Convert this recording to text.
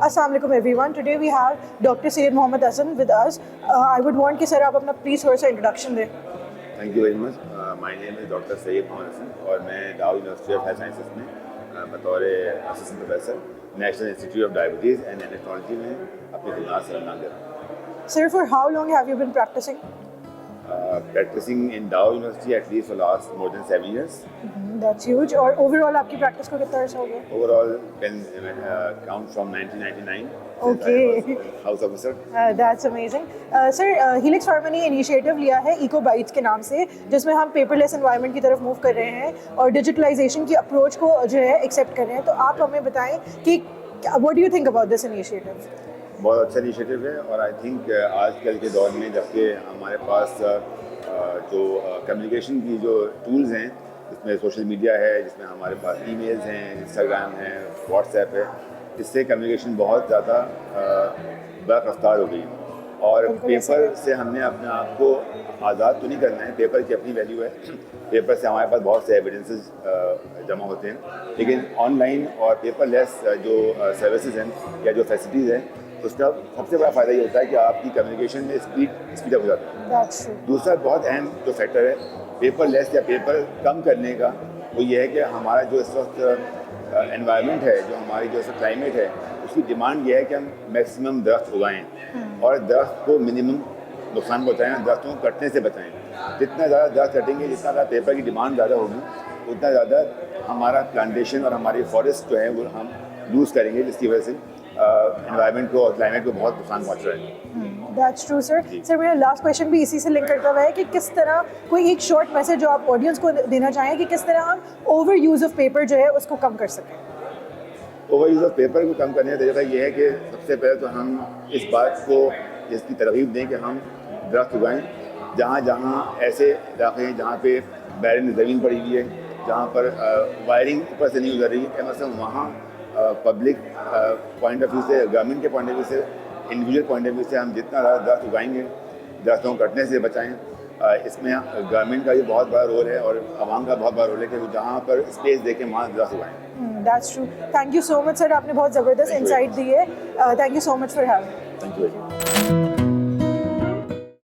Assalamu alaikum everyone. Today we have Dr. Syed Mohammad Hasan with us. I would want कि sir आप अपना please थोड़ा सा introduction दें. Thank you very much. My name is Dr. Syed Mohammad Hasan और मैं डाउ university of health sciences में बतौर assistant professor national institute of diabetes and endocrinology में अपनी खिदमत से कर रहा हूँ. Sir, for how long have you been practicing? Practicing in Dow University at least for last more than 7 years. That's huge. और overall आपकी practice को कितना अर्सा हो गया? Overall can count from 1999. Okay. Since I was house officer. That's amazing. Sir, Helix Pharma ने initiative लिया है Eco Bites के नाम से, जिसमें हम paperless environment की तरफ move कर रहे हैं और digitalization की approach को जो है accept कर रहे हैं. तो आप हमें बताएं कि what do you think about this initiative? बहुत अच्छा इनिशिएटिव है और आई थिंक आजकल के दौर में जबकि हमारे पास जो कम्युनिकेशन की जो टूल्स हैं जिसमें सोशल मीडिया है, जिसमें हमारे पास ईमेल्स हैं, इंस्टाग्राम है, व्हाट्सएप है, इससे कम्युनिकेशन बहुत ज़्यादा बरक़ रफ्तार हो गई और पेपर से हमने अपने आप को आज़ाद तो नहीं करना है. पेपर की अपनी वैल्यू है, पेपर से हमारे पास बहुत से एविडेंसेस जमा होते हैं, लेकिन ऑनलाइन और पेपरलेस जो सर्विसेज हैं या जो फैसिलिटीज़ हैं उसका सबसे बड़ा फ़ायदा ये होता है कि आपकी कम्युनिकेशन में स्पीड अप हो जाता है. दूसरा बहुत अहम जो फैक्टर है पेपरलेस या पेपर कम करने का वो ये है कि हमारा जो इस वक्त एनवायरनमेंट है, जो हमारी जो क्लाइमेट है, उसकी डिमांड ये है कि हम मैक्सिमम दरख्त उगाएँ और दरख्त को मिनिमम नुकसान पहुँचाएँ, दरख्तों को कटने से बचाएँ. जितना ज़्यादा दरख्त कटेंगे, जितना ज़्यादा पेपर की डिमांड ज़्यादा होगी, उतना ज़्यादा हमारा प्लांटेशन और हमारी फॉरेस्ट जो है वो हम लूज़ करेंगे, जिसकी वजह से एनवायरनमेंट को और क्लाइमेट को बहुत नुकसान पहुँच रहा है. That's true, sir. सर मेरा लास्ट क्वेश्चन भी इसी से लिंक करता हुआ है कि किस तरह कोई एक शॉर्ट मैसेज जो आप ऑडियंस को देना चाहें कि किस तरह हम ओवर यूज़ ऑफ पेपर जो है उसको कम कर सकें. ओवर यूज़ ऑफ पेपर को कम करने का तरीका ये है कि सबसे पहले तो हम इस बात को इसकी तरगीब दें कि हम दरख्त उगाएँ. जहाँ जहाँ ऐसे इलाके हैं जहाँ पे बैरन ज़मीन पड़ी हुई है, जहाँ पर वायरिंग ऊपर से नहीं गुजर रही है, मतलब वहाँ पब्लिक पॉइंट ऑफ व्यू से, गवर्नमेंट के पॉइंट ऑफ व्यू से, इंडिविजुअल पॉइंट ऑफ व्यू से हम जितना ज़्यादा दरख्त उगाएंगे, दरख्तों को कटने से बचाएं. इसमें गवर्नमेंट का भी बहुत बड़ा रोल है और आवाम का बहुत बड़ा रोल है कि वो जहाँ पर स्पेस दे के वहाँ दरख्त उगाएं. That's true. Thank you so much, sir. आपने बहुत ज़बरदस्त इंसाइट दी है. Thank you so much for having me. Thank you.